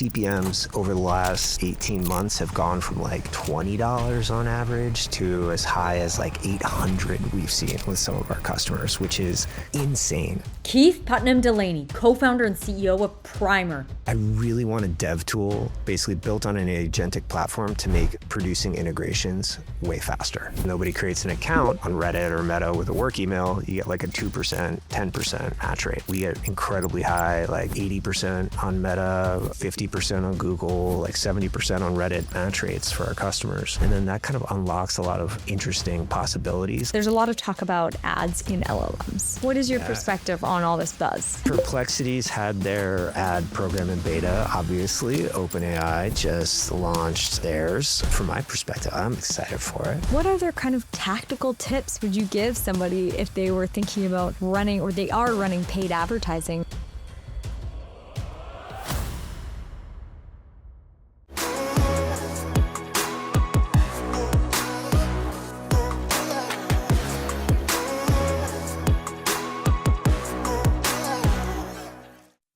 CPMs over the last 18 months have gone from like $20 on average to as high as like $800 we've seen with some of our customers, which is insane. Keith Putnam-Delaney, co-founder and CEO of Primer. I really want a dev tool basically built on an agentic platform to make producing integrations way faster. Nobody creates an account on Reddit or Meta with a work email, you get like a 2%, 10% match rate. We get incredibly high, like 80% on Meta, 50% on Google, like 70% on Reddit match rates for our customers. And then that kind of unlocks a lot of interesting possibilities. There's a lot of talk about ads in LLMs. What is your perspective on all this buzz? Perplexity's had their ad program in beta, obviously. OpenAI just launched theirs. From my perspective, I'm excited for it. What other kind of tactical tips would you give somebody if they were thinking about running, or they are running paid advertising?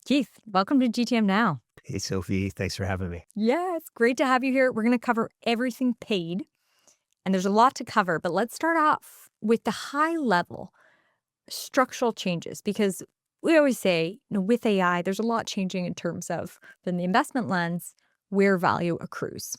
Keith, welcome to GTMnow. Hey, Sophie, thanks for having me. Yeah, it's great to have you here. We're going to cover everything paid, and there's a lot to cover, but let's start off with the high level structural changes, because we always say, with AI, there's a lot changing in terms of, from the investment lens, where value accrues.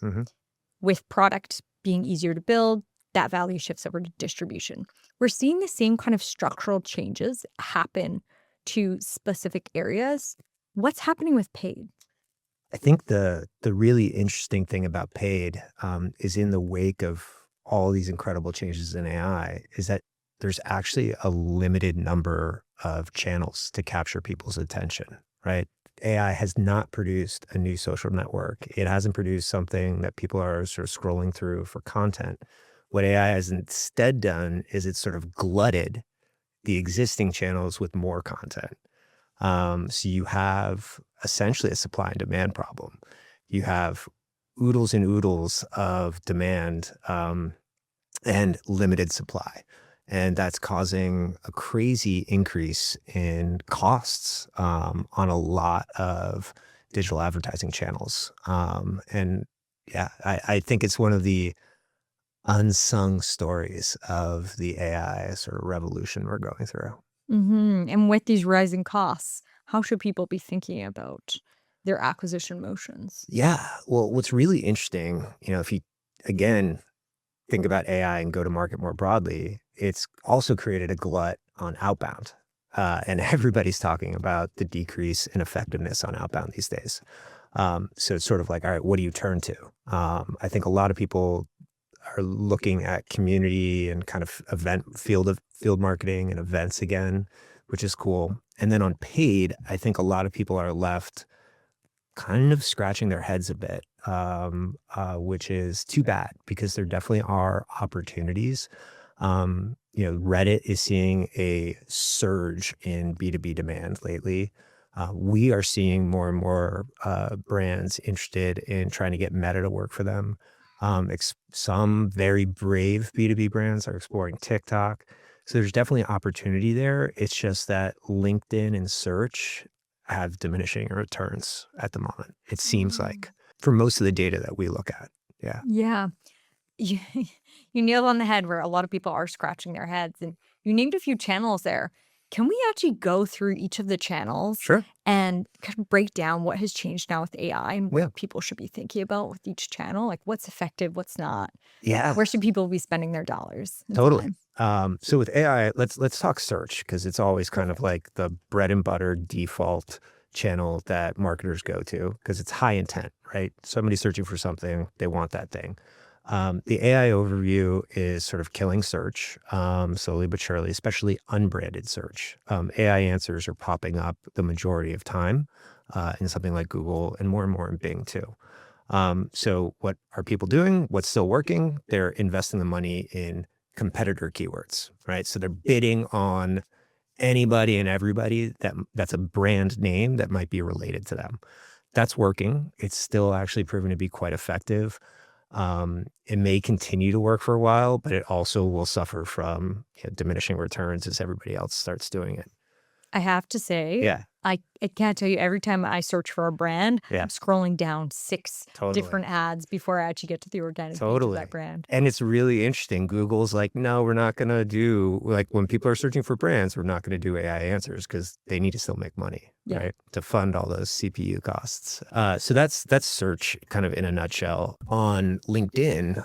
With product being easier to build, that value shifts over to distribution. We're seeing the same kind of structural changes happen to specific areas. What's happening with paid? I think the really interesting thing about paid is in the wake of all these incredible changes in AI is that there's actually a limited number of channels to capture people's attention, right? AI has not produced a new social network. It hasn't produced something that people are sort of scrolling through for content. What AI has instead done is it's sort of glutted the existing channels with more content. So you have essentially a supply and demand problem. You have oodles and oodles of demand and limited supply. And that's causing a crazy increase in costs on a lot of digital advertising channels. And yeah, I think it's one of the unsung stories of the AI sort of revolution we're going through. And with these rising costs, how should people be thinking about their acquisition motions? Yeah, well, what's really interesting, if you, again, think about AI and go to market more broadly, it's also created a glut on outbound. And everybody's talking about the decrease in effectiveness on outbound these days. So it's sort of like, all right, what do you turn to? I think a lot of people are looking at community and kind of field marketing and events again, which is cool. And then on paid, I think a lot of people are left kind of scratching their heads a bit, which is too bad because there definitely are opportunities. Reddit is seeing a surge in B2B demand lately. We are seeing more and more brands interested in trying to get Meta to work for them. Some very brave B2B brands are exploring TikTok. So there's definitely opportunity there. It's just that LinkedIn and search have diminishing returns at the moment. It seems like for most of the data that we look at. Yeah. Yeah. You nailed on the head where a lot of people are scratching their heads, and you named a few channels there. Can we actually go through each of the channels and kind of break down what has changed now with AI and what people should be thinking about with each channel? Like what's effective, what's not? Yeah. Where should people be spending their dollars? Totally. So with AI, let's talk search, because it's always kind of like the bread and butter default channel that marketers go to because it's high intent, right? Somebody's searching for something, they want that thing. The AI overview is sort of killing search slowly but surely, especially unbranded search. AI answers are popping up the majority of time in something like Google and more in Bing too. So what are people doing? What's still working? They're investing the money in competitor keywords, right? So they're bidding on anybody and everybody that's a brand name that might be related to them. That's working. It's still actually proven to be quite effective. It may continue to work for a while, but it also will suffer from diminishing returns as everybody else starts doing it. I have to say, I can't tell you, every time I search for a brand, Yeah. I'm scrolling down 6 Totally. different ads before I actually get to the organic page of that brand. And it's really interesting. Google's like, no, we're not going to do, like, when people are searching for brands, we're not going to do AI answers because they need to still make money, right? To fund all those CPU costs. So that's search kind of in a nutshell. On LinkedIn,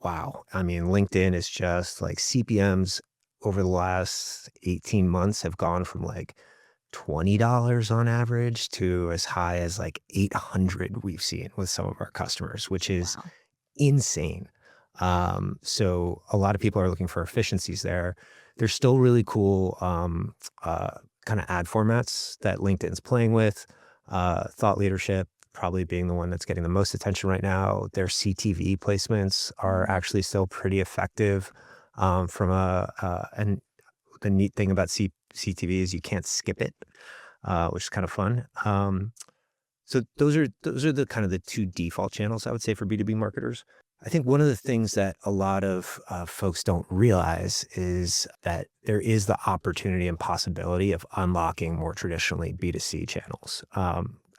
wow. I mean, LinkedIn is just like CPMs over the last 18 months have gone from like $20 on average to as high as like 800 we've seen with some of our customers, which is insane. So a lot of people are looking for efficiencies there. There's still really cool kind of ad formats that LinkedIn's playing with. Thought leadership probably being the one that's getting the most attention right now. Their CTV placements are actually still pretty effective. And the neat thing about CTV is you can't skip it, which is kind of fun. So those are the kind of the two default channels I would say for B2B marketers. I think one of the things that a lot of folks don't realize is that there is the opportunity and possibility of unlocking more traditionally B2C channels.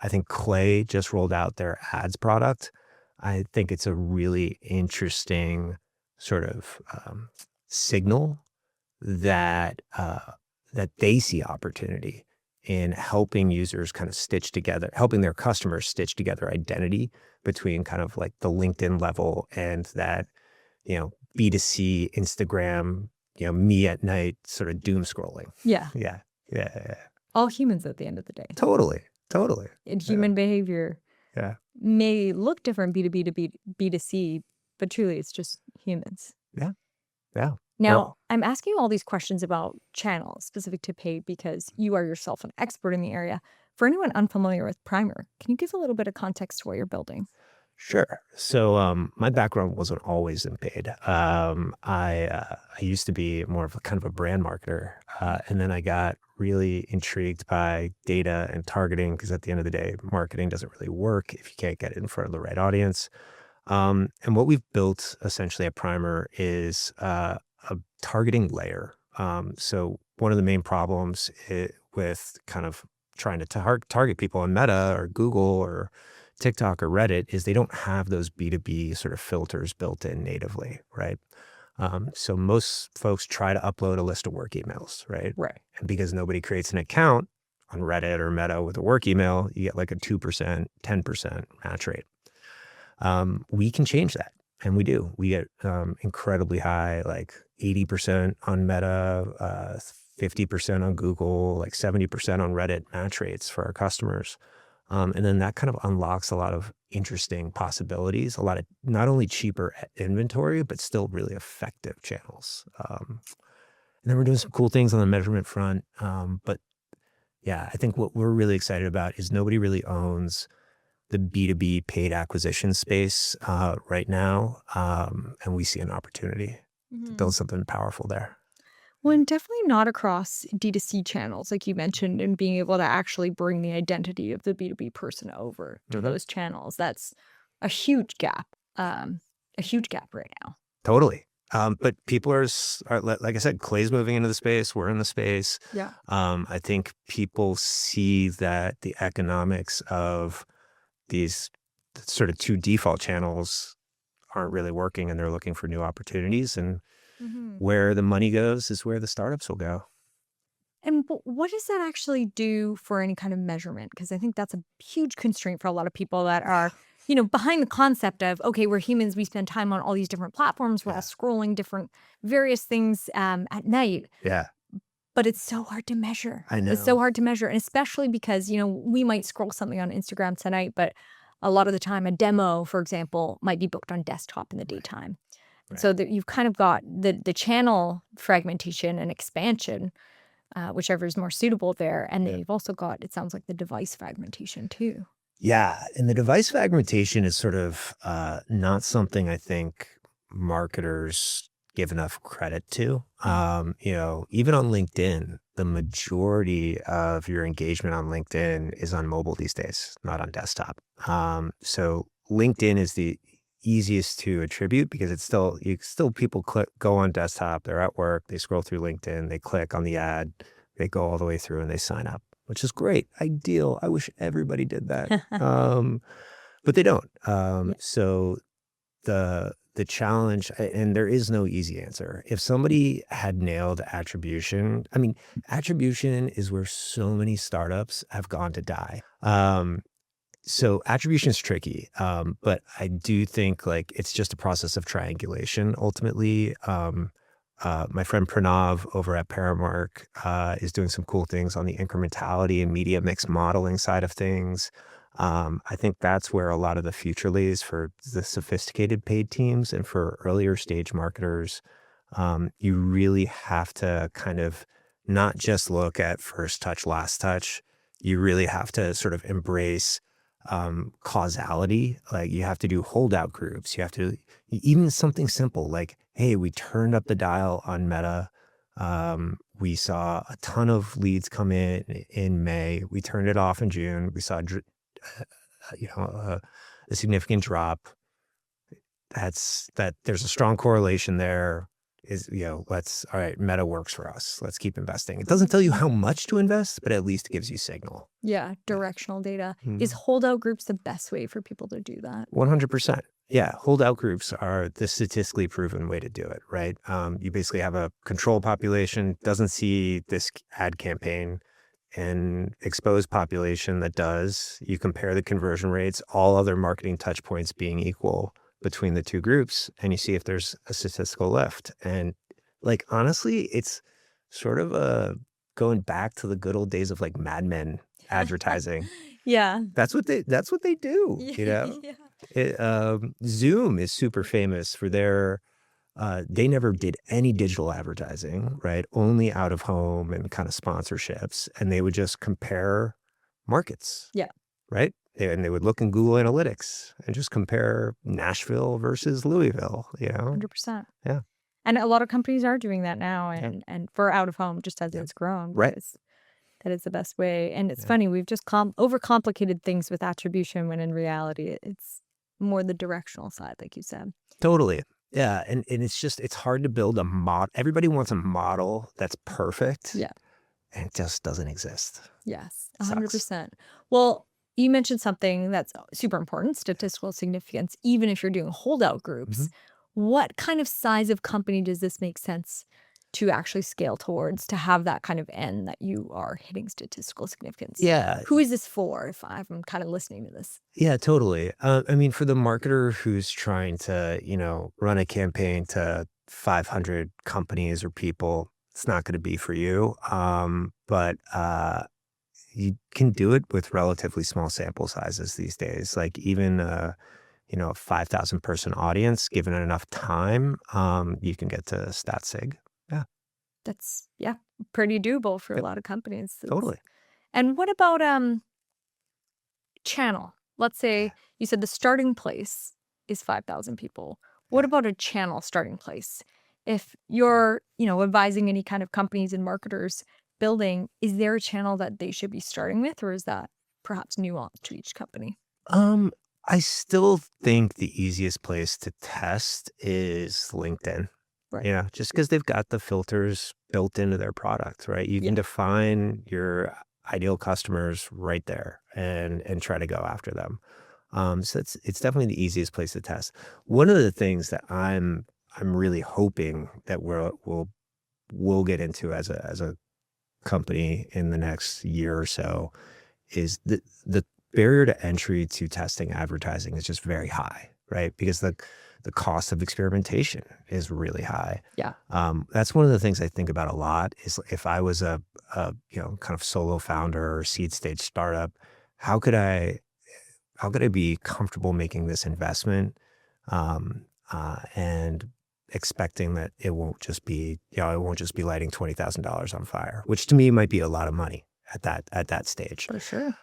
I think Clay just rolled out their ads product. I think it's a really interesting sort of signal that they see opportunity in helping users kind of stitch together, helping their customers stitch together identity between kind of like the LinkedIn level and that, B2C Instagram, me at night sort of doom scrolling. Yeah. All humans at the end of the day. Totally. And human behavior may look different B2B to B2C, but truly it's just humans. Yeah. Now, I'm asking you all these questions about channels specific to paid because you are yourself an expert in the area. For anyone unfamiliar with Primer, can you give a little bit of context to what you're building? Sure. So my background wasn't always in paid. I used to be more of a kind of a brand marketer. And then I got really intrigued by data and targeting because at the end of the day, marketing doesn't really work if you can't get it in front of the right audience. And what we've built essentially at Primer is a targeting layer. So one of the main problems with kind of trying to target people on Meta or Google or TikTok or Reddit is they don't have those B2B sort of filters built in natively, right? So most folks try to upload a list of work emails, right? And because nobody creates an account on Reddit or Meta with a work email, you get like a 2%, 10% match rate. We can change that. And we do. We get incredibly high, like 80% on Meta, 50% on Google, like 70% on Reddit match rates for our customers. And then that kind of unlocks a lot of interesting possibilities, a lot of not only cheaper inventory, but still really effective channels. And then we're doing some cool things on the measurement front. But yeah, I think what we're really excited about is nobody really owns the B2B paid acquisition space right now. And we see an opportunity to build something powerful there. Well, and definitely not across D2C channels, like you mentioned, and being able to actually bring the identity of the B2B person over to those channels. That's a huge gap right now. Totally. But people are, like I said, Clay's moving into the space. We're in the space. I think people see that the economics of these sort of two default channels aren't really working and they're looking for new opportunities. And where the money goes is where the startups will go. And what does that actually do for any kind of measurement? Because I think that's a huge constraint for a lot of people that are, behind the concept of, okay, we're humans, we spend time on all these different platforms, we're all scrolling different various things at night. But it's so hard to measure. I know. It's so hard to measure. And especially because, we might scroll something on Instagram tonight, but a lot of the time a demo, for example, might be booked on desktop in the daytime. So that you've kind of got the channel fragmentation and expansion, whichever is more suitable there. And then you've also got, it sounds like, the device fragmentation too. Yeah. And the device fragmentation is sort of not something I think marketers give enough credit to. Even on LinkedIn, the majority of your engagement on LinkedIn is on mobile these days, not on desktop. So LinkedIn is the easiest to attribute because it's still people go on desktop, they're at work, they scroll through LinkedIn, they click on the ad, they go all the way through and they sign up. which is great, ideal. I wish everybody did that. But they don't. Yeah. So the challenge, and there is no easy answer. If somebody had nailed attribution, I mean, attribution is where so many startups have gone to die. So attribution is tricky, but I do think like it's just a process of triangulation. Ultimately, my friend Pranav over at Paramark is doing some cool things on the incrementality and media mix modeling side of things. I think that's where a lot of the future lays for the sophisticated paid teams and for earlier stage marketers. You really have to kind of not just look at first touch, last touch. You really have to sort of embrace causality. Like you have to do holdout groups. You have to, even something simple like, hey, we turned up the dial on Meta. We saw a ton of leads come in May. We turned it off in June. We saw a significant drop. There's a strong correlation there. All right, Meta works for us. Let's keep investing. It doesn't tell you how much to invest, but at least it gives you signal. Yeah, directional data. Is holdout groups the best way for people to do that? 100%. Yeah, holdout groups are the statistically proven way to do it, right? You basically have a control population, doesn't see this ad campaign, and exposed population that does. You compare the conversion rates, all other marketing touch points being equal between the two groups, and you see if there's a statistical lift. And like, honestly, it's sort of going back to the good old days of like Mad Men advertising. Yeah. That's what they do, you know? Yeah. Zoom is super famous for their, they never did any digital advertising, right? Only out of home and kind of sponsorships. And they would just compare markets. Yeah. Right? And they would look in Google Analytics and just compare Nashville versus Louisville, 100%. Yeah. And a lot of companies are doing that now, and for out of home, just as it's grown, Right. That is the best way. And it's funny, we've just overcomplicated things with attribution when in reality, it's more the directional side, like you said. Totally. Yeah. And it's hard to build a model. Everybody wants a model that's perfect. Yeah. And it just doesn't exist. Yes, Sucks. 100%. Well, you mentioned something that's super important, statistical significance, even if you're doing holdout groups. What kind of size of company does this make sense to actually scale towards, to have that kind of end that you are hitting statistical significance? Yeah. Who is this for, if I'm kind of listening to this? Yeah, totally. I mean, for the marketer who's trying to, run a campaign to 500 companies or people, it's not going to be for you. But you can do it with relatively small sample sizes these days. Like even a 5,000 person audience, given it enough time, you can get to stat sig. Yeah. That's pretty doable for a lot of companies. Totally. And what about channel? Let's say you said the starting place is 5,000 people. What about a channel starting place? If you're, advising any kind of companies and marketers building, is there a channel that they should be starting with, or is that perhaps nuanced to each company? I still think the easiest place to test is LinkedIn. Right. Yeah, just because they've got the filters built into their product, right? You can define your ideal customers right there and try to go after them. So it's definitely the easiest place to test. One of the things that I'm really hoping that we'll get into as a company in the next year or so is the barrier to entry to testing advertising is just very high, right? Because the cost of experimentation is really high. Yeah. That's one of the things I think about a lot is if I was a kind of solo founder or seed stage startup, how could I be comfortable making this investment and expecting that it won't just be lighting $20,000 on fire, which to me might be a lot of money at that stage. For sure.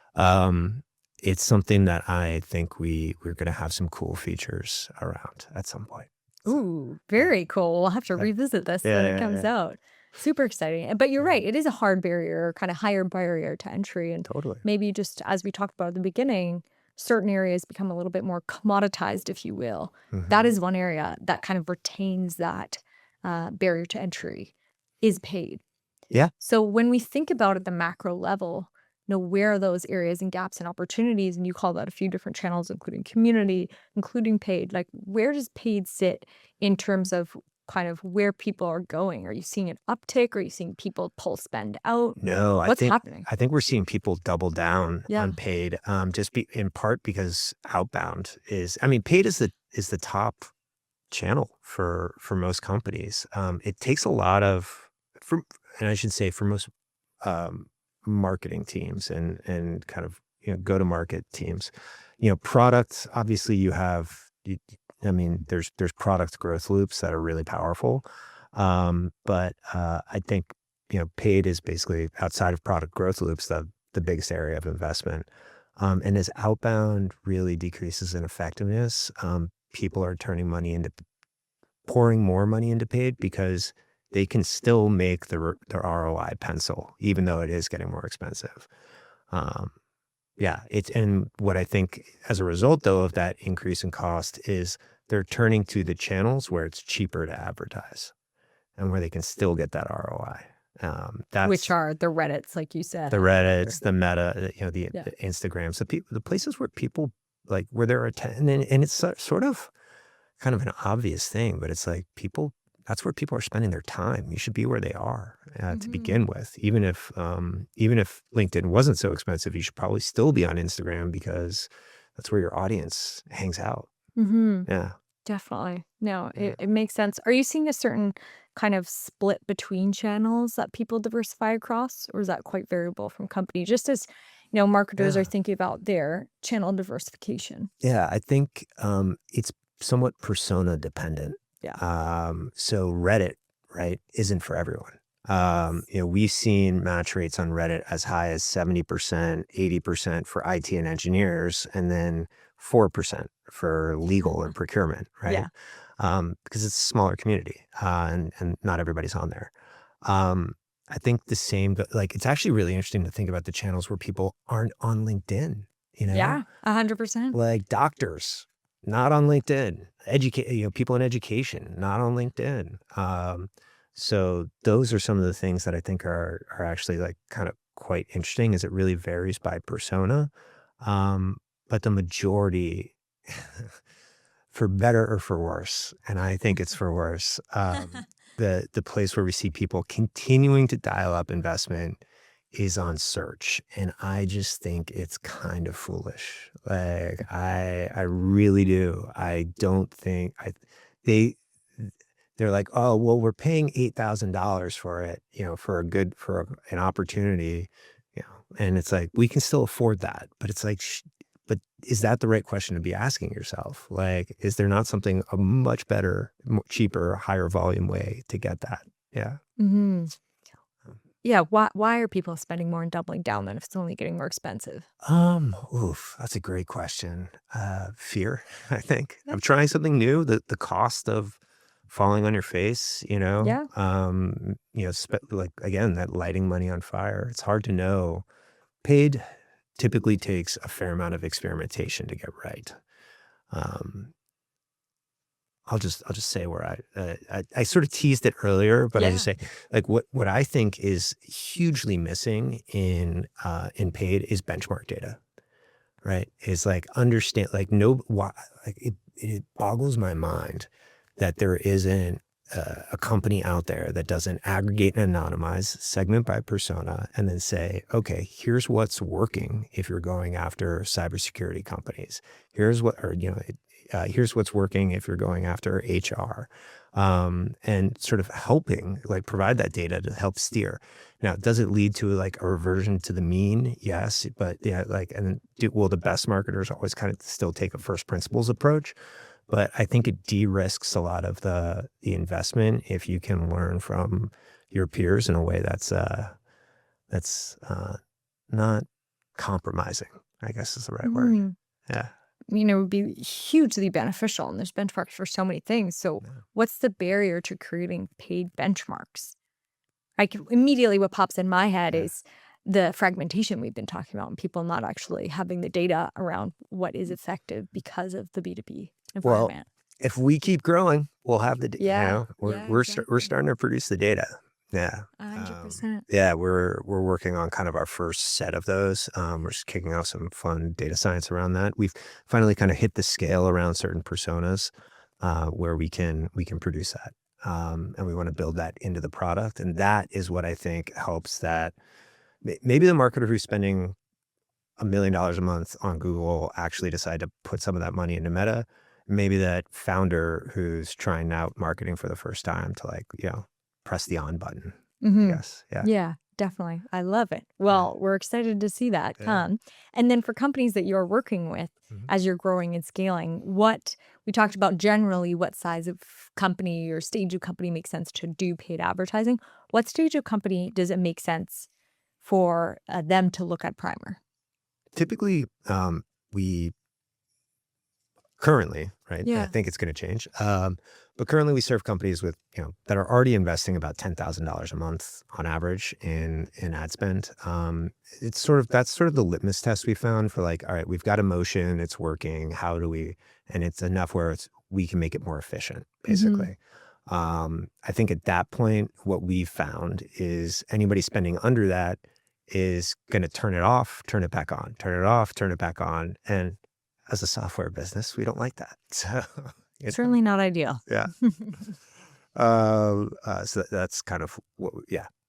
It's something that I think we're going to have some cool features around at some point. Ooh, very cool. We'll have to revisit this when it comes out. Super exciting. But you're right. It is a hard barrier, kind of higher barrier to entry. And Totally. maybe just as we talked about at the beginning, certain areas become a little bit more commoditized, if you will. That is one area that kind of retains that barrier to entry is paid. Yeah. So when we think about at the macro level, where are those areas and gaps and opportunities? And you called out a few different channels, including community, including paid. Like, where does paid sit in terms of kind of where people are going? Are you seeing an uptick? Are you seeing people pull spend out? No, What's happening? I think we're seeing people double down Yeah. on paid, in part because outbound is, I mean, paid is the top channel for most companies. It takes a lot of, and I should say for most marketing teams and kind of, go to market teams, product, obviously I mean, there's product growth loops that are really powerful. But I think, paid is basically, outside of product growth loops, the biggest area of investment. And as outbound really decreases in effectiveness, people are pouring more money into paid because they can still make the ROI pencil, even though it is getting more expensive. And what I think as a result, though, of that increase in cost is they're turning to the channels where it's cheaper to advertise and where they can still get that ROI. Which are the Reddits, like you said. The Reddits, the Meta, the Instagrams, the places where people, like, where they're attending, and it's sort of kind of an obvious thing, but it's like that's where people are spending their time. You should be where they are to begin with. Even if LinkedIn wasn't so expensive, you should probably still be on Instagram because that's where your audience hangs out. Yeah. Definitely. No, it makes sense. Are you seeing a certain kind of split between channels that people diversify across, or is that quite variable from company? Just as, marketers are thinking about their channel diversification. Yeah, I think it's somewhat persona dependent. Yeah. So Reddit, right, isn't for everyone. We've seen match rates on Reddit as high as 70%, 80% for IT and engineers, and then 4% for legal and procurement, right? Because it's a smaller community, and not everybody's on there. I think the same, like, it's actually really interesting to think about the channels where people aren't on LinkedIn, Yeah, 100%. Like doctors, not on LinkedIn. People in education, not on LinkedIn. So those are some of the things that I think are actually, like, kind of quite interesting, is it really varies by persona. But the majority, for better or for worse, and I think it's for worse, the place where we see people continuing to dial up investment is on search. And I just think it's kind of foolish. Like, I really do. I don't think they're like, oh, well, we're paying $8,000 for it, for an opportunity, and it's like, we can still afford that. But it's like, but is that the right question to be asking yourself? Like, is there not a much better, cheaper, higher volume way to get that? Yeah. Yeah. Why are people spending more and doubling down then if it's only getting more expensive? That's a great question. Fear, I think. I'm trying something new. The cost of falling on your face, Yeah. like, again, that lighting money on fire. It's hard to know. Paid typically takes a fair amount of experimentation to get right. I'll just say where I sort of teased it earlier, but I just say, like, what I think is hugely missing in paid is benchmark data, right? Is like, understand, like, it boggles my mind that there isn't a company out there that doesn't aggregate and anonymize segment by persona and then say, okay, here's what's working if you're going after cybersecurity companies. Here's what's working if you're going after HR, and sort of helping, like, provide that data to help steer. Now, does it lead to, like, a reversion to the mean? Yes, but will the best marketers always kind of still take a first principles approach? But I think it de-risks a lot of the investment if you can learn from your peers in a way that's not compromising, I guess is the right word. Yeah. It would be hugely beneficial, and there's benchmarks for so many things. So what's the barrier to creating paid benchmarks? Immediately what pops in my head is the fragmentation we've been talking about, and people not actually having the data around what is effective because of the B2B environment. Well, if we keep growing, we'll have the data. Yeah. We're starting to produce the data. Yeah. 100%. Yeah, we're working on kind of our first set of those. We're just kicking off some fun data science around that. We've finally kind of hit the scale around certain personas where we can produce that. And we want to build that into the product. And that is what I think helps that maybe the marketer who's spending $1 million a month on Google actually decide to put some of that money into Meta. Maybe that founder who's trying out marketing for the first time to press the on button, I guess. Yeah. Yeah, definitely. I love it. Well, we're excited to see that Yeah. come. And then for companies that you're working with as you're growing and scaling, we talked about generally what size of company or stage of company makes sense to do paid advertising. What stage of company does it make sense for them to look at Primer? Typically, we currently, right? I Yeah. think it's going to change. But currently we serve companies with, that are already investing about $10,000 a month on average in ad spend. That's sort of the litmus test we found for all right, we've got a motion, it's working. How do we, and it's enough where we can make it more efficient, basically. I think at that point, what we've found is anybody spending under that is going to turn it off, turn it back on, turn it off, turn it back on. And as a software business, we don't like that. So Certainly not ideal. yeah. So that's kind of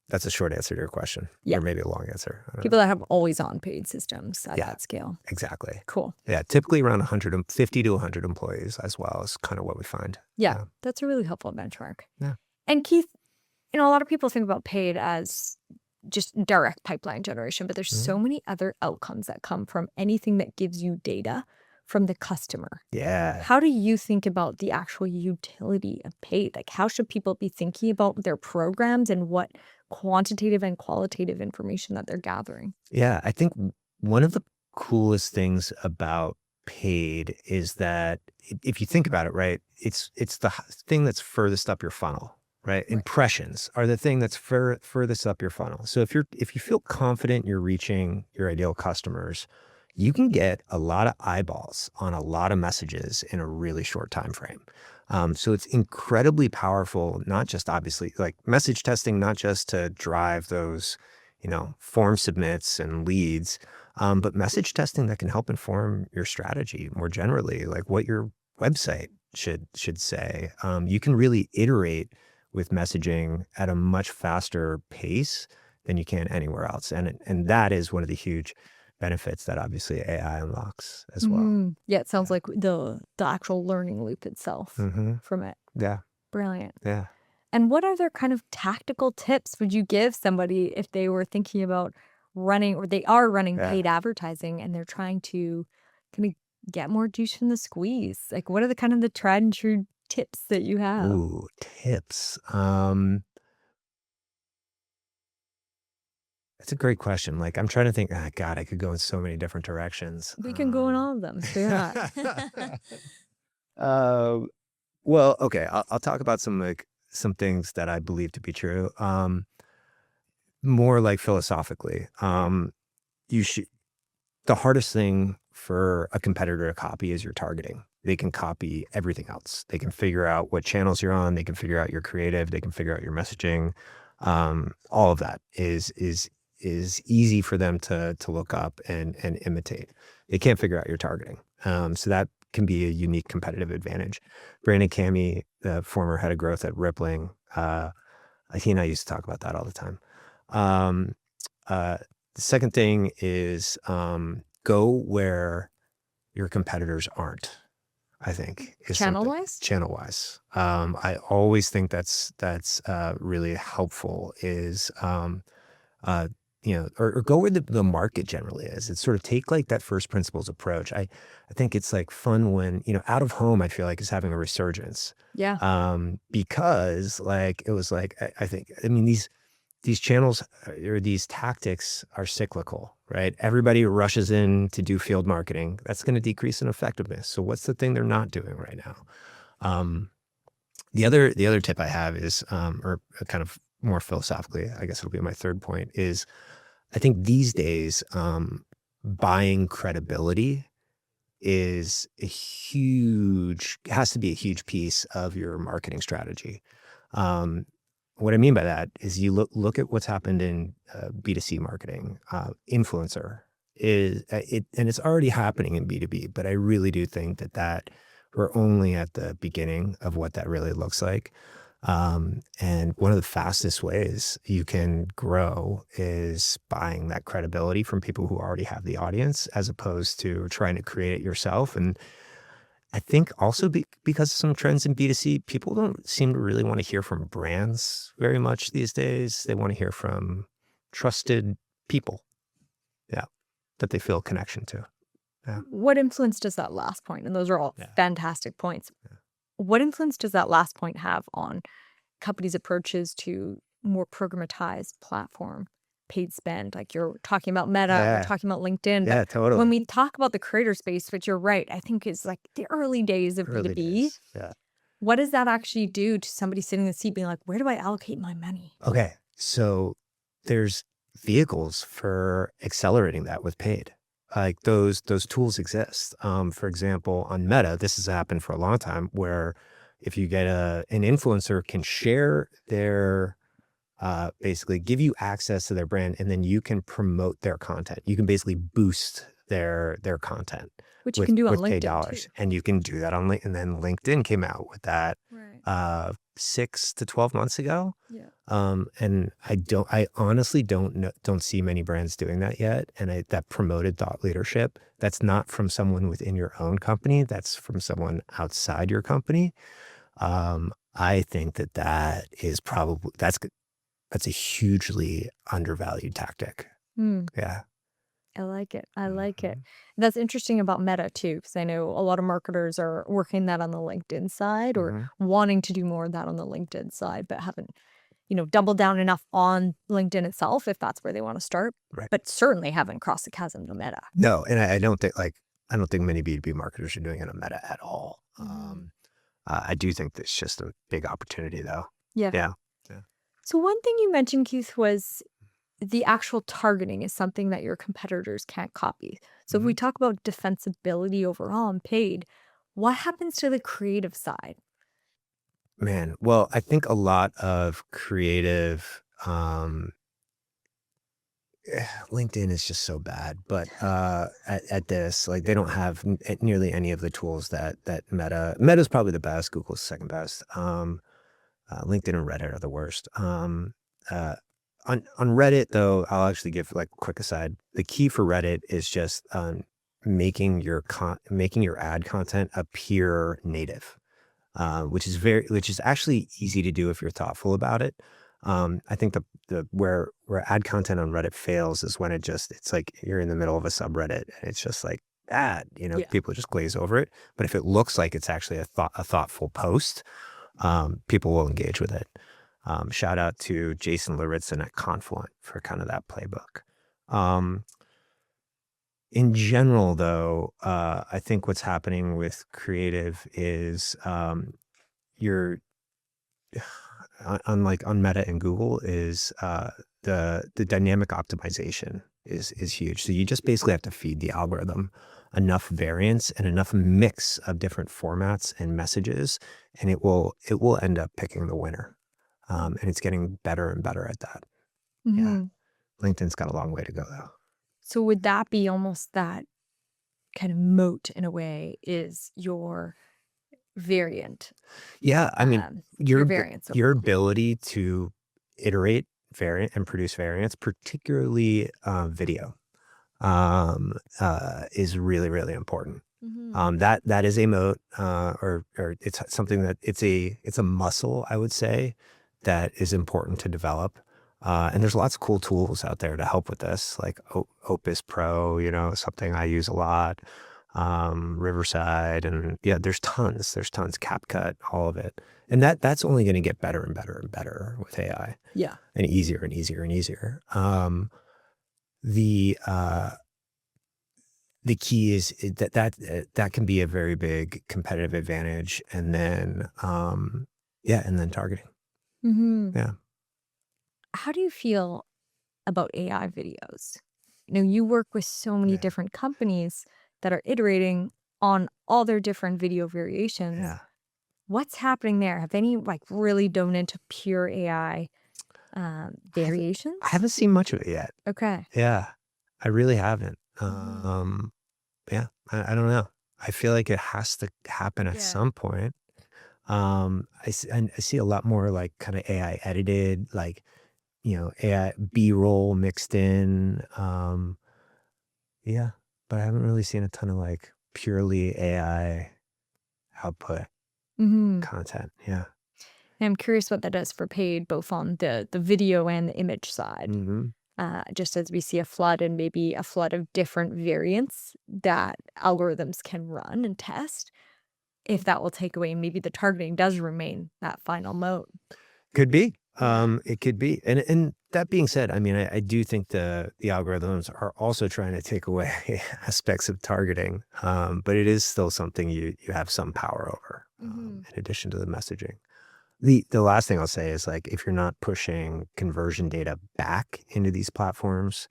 that's a short answer to your question. Yeah. Or maybe a long answer. People that have always on paid systems at that scale. Exactly. Cool. Yeah. Typically around 150 to 100 employees as well is kind of what we find. Yeah. That's a really helpful benchmark. Yeah. And Keith, a lot of people think about paid as just direct pipeline generation, but there's so many other outcomes that come from anything that gives you data from the customer. Yeah. How do you think about the actual utility of paid? How should people be thinking about their programs and what quantitative and qualitative information that they're gathering? Yeah. I think one of the coolest things about paid is that if you think about it, right, it's the thing that's furthest up your funnel. Right? Impressions are the thing that's furthest up your funnel. So if you feel confident you're reaching your ideal customers, you can get a lot of eyeballs on a lot of messages in a really short time frame. So it's incredibly powerful, not just obviously message testing, not just to drive those, form submits and leads, but message testing that can help inform your strategy more generally, like what your website should say. You can really iterate with messaging at a much faster pace than you can anywhere else. And that is one of the huge benefits that obviously AI unlocks as well. Yeah, it sounds like the actual learning loop itself from it. Yeah. Brilliant. Yeah. And what other kind of tactical tips would you give somebody if they were thinking about running, or they are running paid advertising and they're trying to kind of get more juice from the squeeze? What are the tried and true tips that you have? Ooh, tips. That's a great question. I'm trying to think, God, I could go in so many different directions. We can go in all of them. So yeah. Well, okay. I'll talk about some things that I believe to be true. More philosophically, the hardest thing for a competitor to copy is your targeting. They can copy everything else. They can figure out what channels you're on. They can figure out your creative. They can figure out your messaging. All of that is easy for them to look up and imitate. They can't figure out your targeting. So that can be a unique competitive advantage. Brandon Cammy, the former head of growth at Rippling, he and I used to talk about that all the time. The second thing is go where your competitors aren't, I think. Channel-wise? Channel-wise. I always think that's really helpful is, or go where the market generally is. It's sort of take that first principles approach. I think it's fun when, out of home, I feel is having a resurgence. Yeah. Because it was these channels or these tactics are cyclical, right? Everybody rushes in to do field marketing. That's going to decrease in effectiveness. So what's the thing they're not doing right now? The other tip I have is, or kind of more philosophically, I guess it'll be my third point, is I think these days, buying credibility has to be a huge piece of your marketing strategy. what I mean by that is you look at what's happened in B2C marketing. Influencer is and it's already happening in B2B, but I really do think that we're only at the beginning of what that really looks like. And one of the fastest ways you can grow is buying that credibility from people who already have the audience, as opposed to trying to create it yourself. And I think also because of some trends in B2C, people don't seem to really want to hear from brands very much these days. They want to hear from trusted people, yeah, that they feel a connection to. Yeah. What influence does that last point? And those are all fantastic points. Yeah. What influence does that last point have on companies' approaches to more programmatized platform paid spend? Like you're talking about Meta, we're talking about LinkedIn. Yeah, but totally. when we talk about the creator space, which you're right, I think is like the early days of Early B2B. days. Yeah. What does that actually do to somebody sitting in the seat being like, where do I allocate my money? Okay. So there's vehicles for accelerating that with paid. Like those tools exist. For example, on Meta, this has happened for a long time, where if you get an influencer can share their basically give you access to their brand, and then you can promote their content. You can basically boost their content, which you can do on with paid LinkedIn dollars. too. And you can do that on LinkedIn. And then LinkedIn came out with that 6 to 12 months ago. Yeah. And I honestly don't see many brands doing that yet. And that promoted thought leadership, that's not from someone within your own company. That's from someone outside your company. I think that is probably, that's a hugely undervalued tactic. Yeah. I like it. I like it. That's interesting about Meta too, because I know a lot of marketers are working that on the LinkedIn side or wanting to do more of that on the LinkedIn side, but haven't, doubled down enough on LinkedIn itself if that's where they want to start. Right. But certainly haven't crossed the chasm to Meta. No, and I don't think many B2B marketers are doing it on Meta at all. I do think that's just a big opportunity though. Yeah. So one thing you mentioned, Keith, was the actual targeting is something that your competitors can't copy. So if we talk about defensibility overall and paid, what happens to the creative side? Man, well, I think a lot of creative, LinkedIn is just so bad, but at this, like they don't have nearly any of the tools that Meta's probably the best, Google's second best. LinkedIn and Reddit are the worst. On Reddit though, I'll actually give like a quick aside. The key for Reddit is just making your ad content appear native, which is actually easy to do if you're thoughtful about it. I think where ad content on Reddit fails is when it's like you're in the middle of a subreddit and it's just like ad, people just glaze over it. But if it looks like it's actually a thoughtful post, people will engage with it. Shout out to Jason Laritson at Confluent for kind of that playbook. In general, though, I think what's happening with creative is unlike on Meta and Google, is the dynamic optimization is huge. So you just basically have to feed the algorithm enough variance and enough mix of different formats and messages, and it will end up picking the winner. And it's getting better and better at that. Yeah. LinkedIn's got a long way to go though. So would that be almost that kind of moat in a way, is your variant? Yeah, I mean, your variance. Your ability to iterate variant and produce variants, particularly video, is really, really important. That is a moat, or it's something that it's a muscle, I would say, that is important to develop. And there's lots of cool tools out there to help with this, like Opus Pro, something I use a lot, Riverside, and there's tons, CapCut, all of it. And that's only going to get better and better and better with AI. Yeah. And easier and easier and easier. The key is that can be a very big competitive advantage. And then, and then targeting. Yeah. How do you feel about AI videos? You work with so many different companies that are iterating on all their different video variations. Yeah. What's happening there? Have any like really dove into pure AI variations? I haven't seen much of it yet. Okay. Yeah, I really haven't. Mhm. Yeah, I don't know. I feel like it has to happen at Yeah. some point. I see a lot more like kind of AI edited, like, AI B-roll mixed in. Yeah, but I haven't really seen a ton of like purely AI output Hmm. content. Yeah. And I'm curious what that does for paid, both on the video and the image side. Hmm. Just as we see a flood and maybe a flood of different variants that algorithms can run and test, if that will take away, maybe the targeting does remain that final moat. Could be. Yeah. It could be. And that being said, I mean, I do think the algorithms are also trying to take away aspects of targeting. But it is still something you have some power over, Hmm. in addition to the messaging. The last thing I'll say is like if you're not pushing conversion data back into these platforms,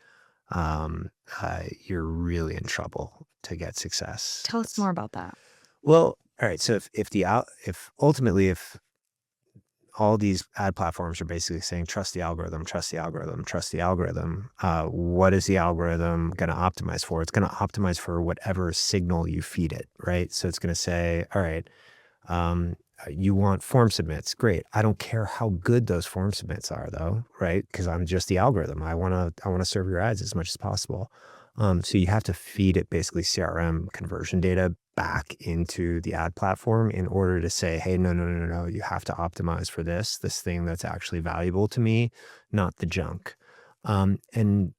you're really in trouble to get success. Tell us more about that. Well, all right. So if ultimately if all these ad platforms are basically saying, trust the algorithm, trust the algorithm, trust the algorithm. What is the algorithm going to optimize for? It's going to optimize for whatever signal you feed it, right? So it's going to say, all right, you want form submits. Great. I don't care how good those form submits are though, right? Because I'm just the algorithm. I want to serve your ads as much as possible. So you have to feed it basically CRM conversion data back into the ad platform in order to say, hey, no, you have to optimize for this thing that's actually valuable to me, not the junk. And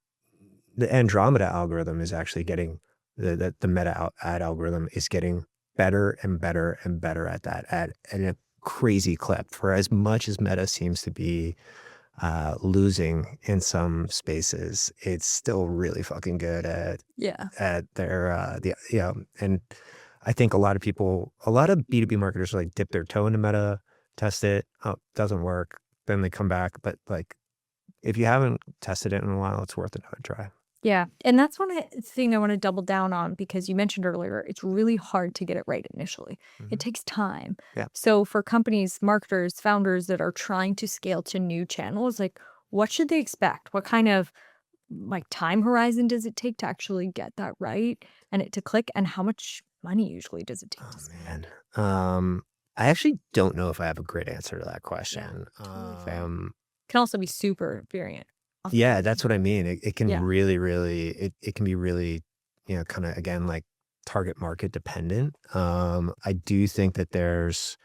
the Andromeda algorithm is actually getting the meta ad algorithm is getting better and better and better at that at a crazy clip. For as much as Meta seems to be losing in some spaces, it's still really fucking good Yeah. at their and I think a lot of B2B marketers like dip their toe into Meta, test it, oh, doesn't work, then they come back. But like if you haven't tested it in a while, it's worth another try. Yeah. And that's one thing I want to double down on because you mentioned earlier, it's really hard to get it right initially. Mhm. It takes time. Yeah. So for companies, marketers, founders that are trying to scale to new channels, like what should they expect? What kind of like time horizon does it take to actually get that right and it to click? And how much money usually does it take Oh to scale? man. I actually don't know if I have a great answer to that Yeah. question. Totally fair. Can also be super variant. Yeah, that's what I mean. It can Yeah. really, it can be really, kind of again, like target market dependent. I do think that there's,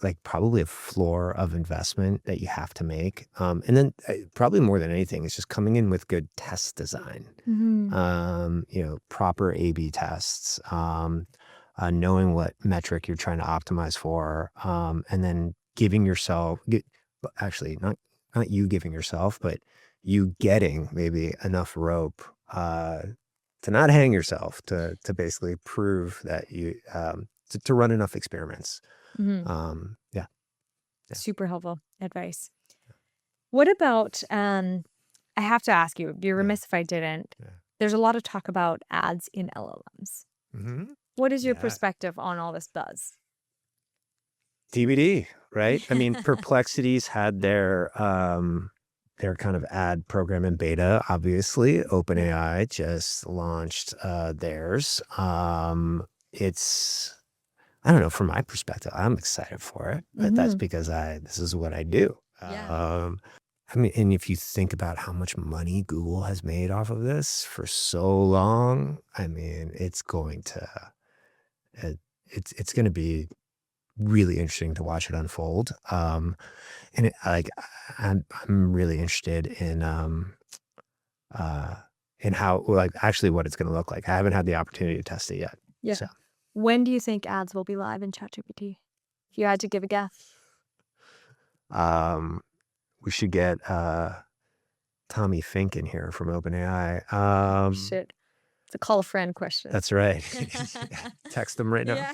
like probably a floor of investment that you have to make. And then probably more than anything, it's just coming in with good test design, Mhm. proper A/B tests, knowing what metric you're trying to optimize for, and then giving yourself, actually not you giving yourself, but you getting maybe enough rope to not hang yourself, to basically prove that you to run enough experiments. Mhm. Yeah. Super helpful advice. What about, I have to ask you, be Yeah. remiss if I didn't. Yeah. There's a lot of talk about ads in LLMs. Mm-hmm. What is your Yeah. perspective on all this buzz? TBD, right? I mean, Perplexity's had their kind of ad program in beta, obviously. OpenAI just launched theirs. It's, I don't know, from my perspective, I'm excited for it, but that's Mhm. because this is what I do. Yeah. I mean, and if you think about how much money Google has made off of this for so long, I mean, it's going to, it's going to be really interesting to watch it unfold. And like, I'm really interested uh, in how, like, actually what it's going to look like. I haven't had the opportunity to test it yet. Yeah. So, When do you think ads will be live in ChatGPT? If you had to give a guess. we should get Tommy Fink in here from OpenAI. Shit. It's a call a friend question. That's right. Text them right now. Yeah.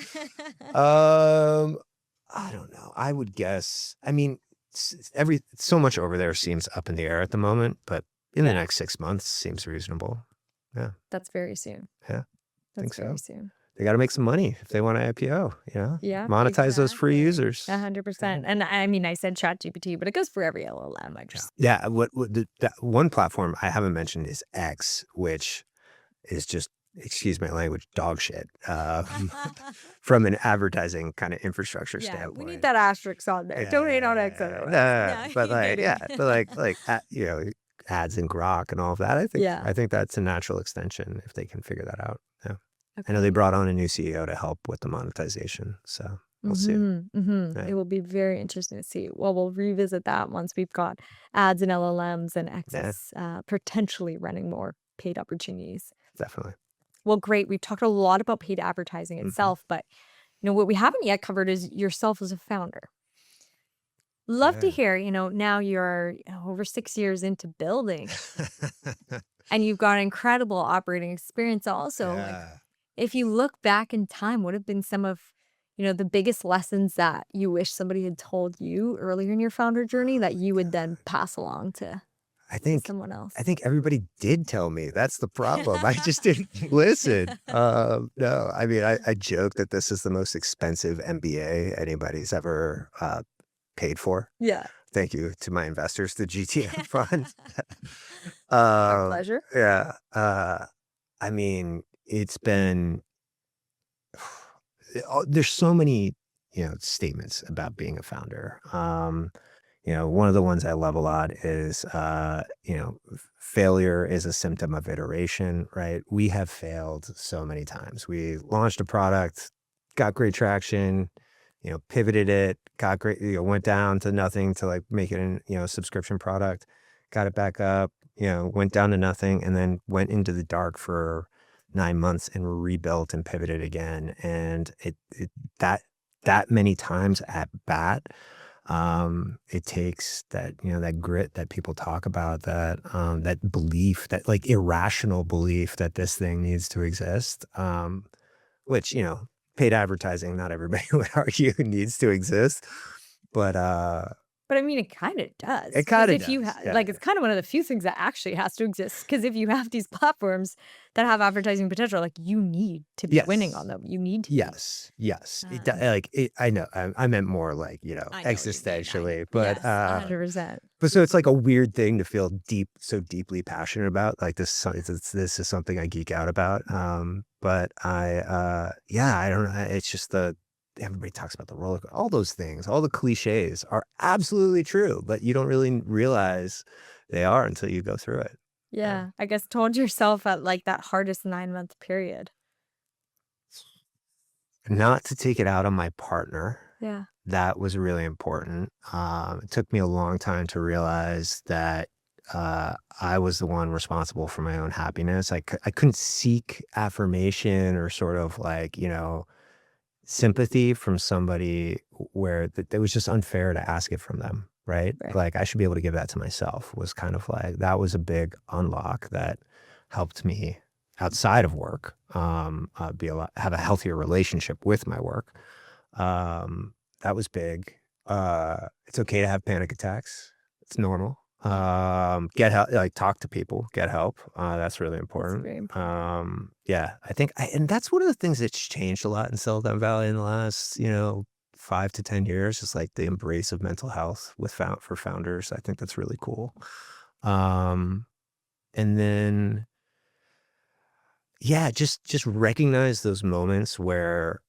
I don't know. I would guess. I mean, so much over there seems up in the air at the moment, but in the next 6 months seems reasonable. Yeah. That's very soon. Yeah. That's Think very so. soon. they got to make some money if they want to IPO, Yeah, monetize those free exactly. users. 100%. And I mean, I said ChatGPT, but it goes for every LLM. Yeah. What that one platform I haven't mentioned is X, which is just, excuse my language, dog shit from an advertising kind of infrastructure standpoint. We need that asterisk on there. Don't hate on X otherwise. But like ads in Grok and all of that. I think that's a natural extension if they can figure that out. Yeah. I know they brought on a new CEO to help with the monetization, so we'll see. Yeah. It will be very interesting to see. Well, we'll revisit that once we've got ads and LLMs and access potentially running more paid opportunities. Definitely. Well, great. We've talked a lot about paid advertising itself, but what we haven't yet covered is yourself as a founder. Love to hear, now you're over 6 years into building and you've got incredible operating experience also. Like, if you look back in time, what have been some of, the biggest lessons that you wish somebody had told you earlier in your founder journey that you would then pass along to someone else? I think everybody did tell me. That's the problem. I just didn't listen. No, I mean, I joke that this is the most expensive MBA anybody's ever paid for. Yeah. Thank you to my investors, the GTM fund. Our pleasure. Yeah. I mean, it's been, there's so many, statements about being a founder. One of the ones I love a lot is, failure is a symptom of iteration, right? We have failed so many times. We launched a product, got great traction, pivoted it, got great, went down to nothing to like make it a subscription product, got it back up, went down to nothing, and then went into the dark for 9 months and rebuilt and pivoted again. And that many times at bat, it takes that, that grit that people talk about, that belief, that like irrational belief that this thing needs to exist, which, paid advertising, not everybody would argue needs to exist, but I mean, it kind of does. It kind of does. Like, it's kind of one of the few things that actually has to exist. Because if you have these platforms that have advertising potential, like, you need to be winning on them. You need to. Yes. I know. I meant more like, existentially. But 100%. But so it's like a weird thing to feel so deeply passionate about. Like this is something I geek out about. But I don't know. It's just everybody talks about the roller coaster. All those things, all the cliches are absolutely true, but you don't really realize they are until you go through it. Yeah. I guess told yourself at like that hardest 9-month period. Not to take it out on my partner. Yeah. That was really important. It took me a long time to realize that I was the one responsible for my own happiness. I couldn't seek affirmation or sort of like, sympathy from somebody where it was just unfair to ask it from them, right? Like I should be able to give that to myself. Was kind of like, that was a big unlock that helped me outside of work, have a healthier relationship with my work. That was big. It's okay to have panic attacks. It's normal. Get help, like talk to people, get help. That's really important. That's very important. I think, and that's one of the things that's changed a lot in Silicon Valley in the last, 5 to 10 years, is like the embrace of mental health for founders. I think that's really cool. And then, just recognize those moments where,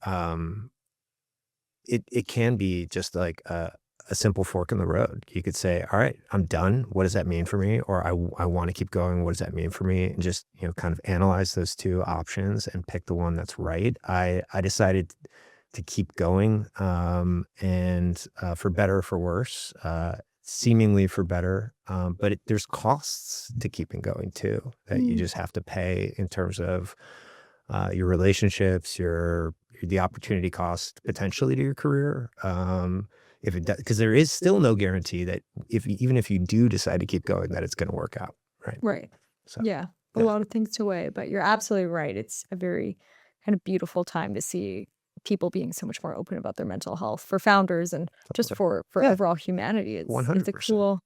it can be just like a simple fork in the road. You could say, all right, I'm done. What does that mean for me? Or I want to keep going. What does that mean for me? And just, kind of analyze those two options and pick the one that's right. I decided to keep going, and for better or for worse, seemingly for better. But there's costs to keeping going too, that you just have to pay in terms of your relationships, the opportunity cost potentially to your career. If it does, because there is still no guarantee that even if you do decide to keep going, that it's going to work out. Right. So, a lot of things to weigh, but you're absolutely right. It's a very kind of beautiful time to see people being so much more open about their mental health for founders and just for overall humanity. It's a cool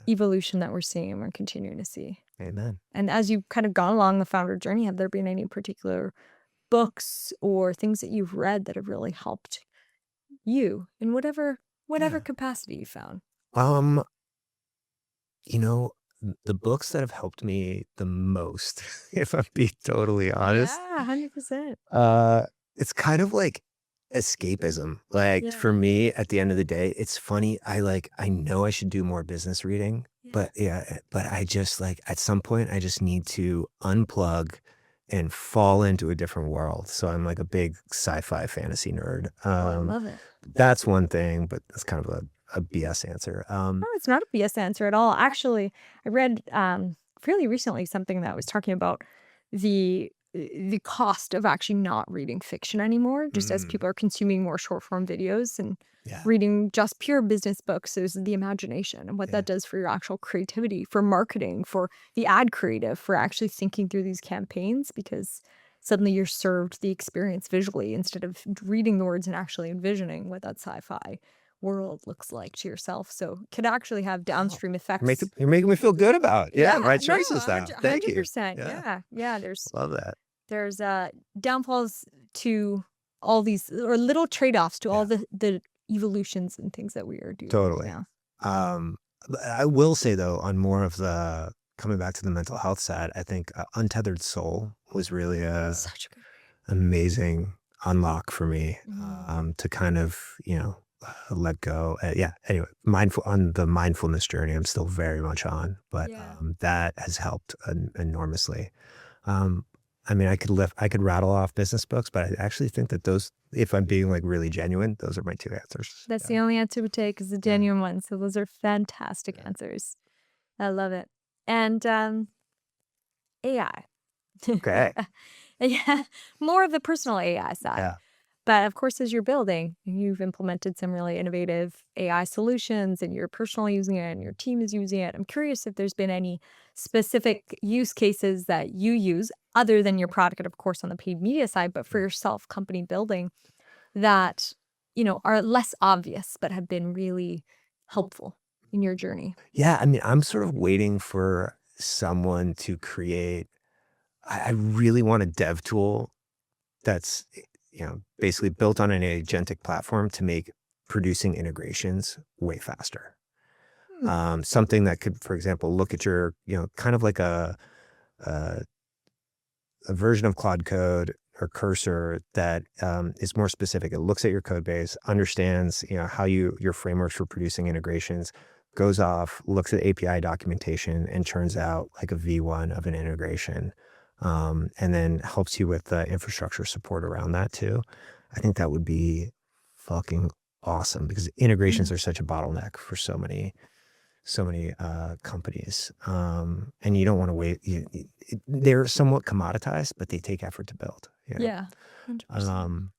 evolution that we're seeing and we're continuing to see. Amen. And as you've kind of gone along the founder journey, have there been any particular books or things that you've read that have really helped you in whatever Yeah. capacity you found? Um, you know, the books that have helped me the most, if I'm being totally honest, Yeah, 100%. uh, it's kind of like escapism. Like Yeah. for me, at the end of the day, it's funny. I know I should do more business reading, Yeah. but but I just like at some point I just need to unplug and fall into a different world. So I'm like a big sci-fi fantasy nerd. Oh, I love it. That's one thing, but that's kind of a BS answer. No, it's not a BS answer at all. Actually, I read fairly recently something that was talking about the cost of actually not reading fiction anymore, just as Mm, people are consuming more short form videos and yeah, reading just pure business books is the imagination and what yeah. that does for your actual creativity, for marketing, for the ad creative, for actually thinking through these campaigns because suddenly you're served the experience visually instead of reading the words and actually envisioning what that sci-fi world looks like to yourself. So it could actually have Wow. downstream effects. You're making me feel good about, yeah, Yeah, my no, choices now. Thank you. 100%. Yeah, Yeah, yeah. There's love that. there's downfalls to all these or little trade-offs to all Yeah, the evolutions and things that we are doing right totally. now. Um, I will say though, on more of the coming back to the mental health side, I think Untethered Soul was really a Such a good amazing unlock for me, read. to kind of, let go. Yeah. Anyway, mindful on the mindfulness journey, I'm still very much on, but Yeah. that has helped enormously. Um, I mean, I could rattle off business books, but I actually think that those, if I'm being like really genuine, those are my two answers. That's Yeah. the only answer we take is the Yeah. genuine one. So those are fantastic Yeah. answers. I love it. And AI. Okay. Yeah, more of the personal AI side. Yeah. But of course, as you're building, you've implemented some really innovative AI solutions and you're personally using it and your team is using it. I'm curious if there's been any specific use cases that you use other than your product, and of course, on the paid media side, but for yourself, company building that, are less obvious but have been really helpful in your journey. Yeah. I mean, I'm sort of waiting for someone to create. I really want a dev tool that's, basically built on an agentic platform to make producing integrations way faster. Hmm. Something that could, for example, look at your, kind of like a, a version of Claude Code or Cursor that is more specific. It looks at your code base, understands, how your frameworks for producing integrations, goes off, looks at API documentation, and churns out like a V1 of an integration, and then helps you with the infrastructure support around that too. I think that would be fucking awesome because integrations Mm. are such a bottleneck for so many companies, and you don't want to wait. They're somewhat commoditized, but they take effort to build. Yeah, 100%.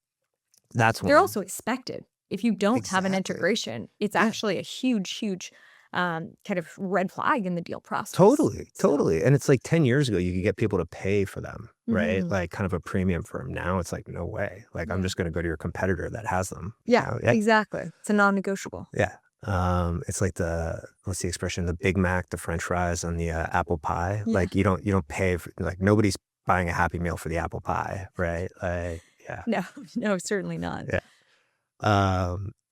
That's They're one. also expected. If you don't have an Exactly. integration, it's Yeah, actually a huge, huge kind of red flag in the deal process. totally, So, totally. And it's like 10 years ago, you could get people to pay for them, right? mhm. Like kind of a premium for them. Now it's like no way. Like I'm Yeah. just going to go to your competitor that has them. Yeah, Yeah, exactly. It's a non-negotiable. yeah. It's like what's the expression? The Big Mac, the French fries, on the apple pie. Yeah. Like you don't pay for, like nobody's buying a Happy Meal for the apple pie, right? Like yeah, No, no, certainly not. yeah.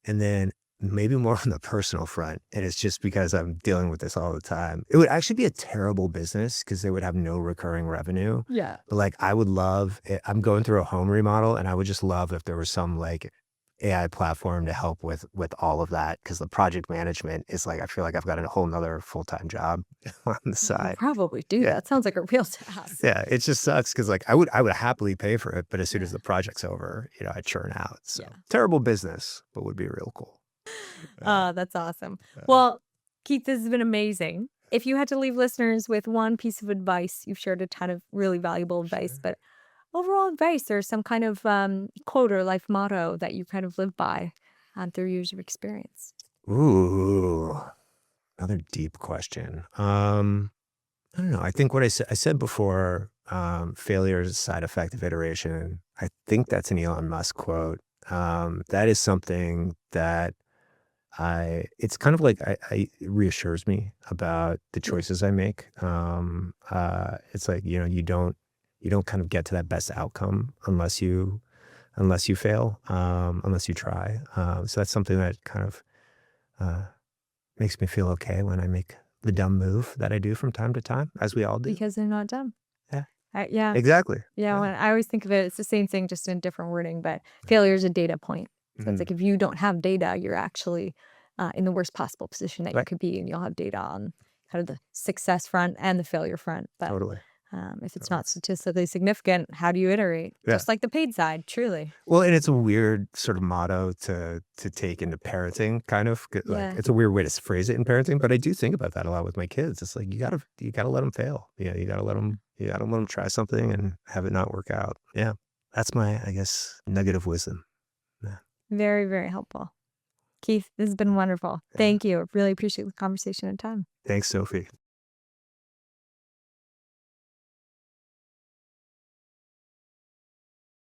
And then maybe more on the personal front, and it's just because I'm dealing with this all the time. It would actually be a terrible business because they would have no recurring revenue. Yeah. But like I would love it. I'm going through a home remodel, and I would just love if there was some like AI platform to help with all of that because the project management is like I feel like I've got a whole nother full-time job on the You side. probably do. Yeah. That sounds like a real task. Yeah, it just sucks because like I would happily pay for it, but as soon as Yeah. the project's over, I churn out. So Yeah. terrible business, but would be real cool. Oh, that's awesome. Yeah. Well, Keith, this has been amazing. If you had to leave listeners with one piece of advice, you've shared a ton of really valuable advice, Sure. but overall advice or some kind of quote or life motto that you kind of live by through years of experience. Ooh, another deep question. I don't know. I think what I said before, failure is a side effect of iteration. I think that's an Elon Musk quote. That is something that it's kind of like it reassures me about the choices I make. It's like, you don't you don't kind of get to that best outcome unless you fail, unless you try. So that's something that kind of makes me feel okay when I make the dumb move that I do from time to time, as we all do. Because they're not dumb. Yeah. Yeah. Exactly. Yeah. When I always think of it, it's the same thing, just in different wording, but failure is a data point. So it's like, if you don't have data, you're actually in the worst possible position that you Right. could be, and you'll have data on kind of the success front and the failure front. But Totally. if it's not statistically significant, how do you iterate? Yeah. Just like the paid side, truly. Well, and it's a weird sort of motto to take into parenting, kind of. Yeah. Like, it's a weird way to phrase it in parenting, but I do think about that a lot with my kids. It's like, you gotta let them fail. Yeah, you gotta let them try something and have it not work out. Yeah, that's my, I guess, nugget of wisdom. Yeah. Very, very helpful. Keith, this has been wonderful. Thank you. Really appreciate the conversation and time. Thanks, Sophie.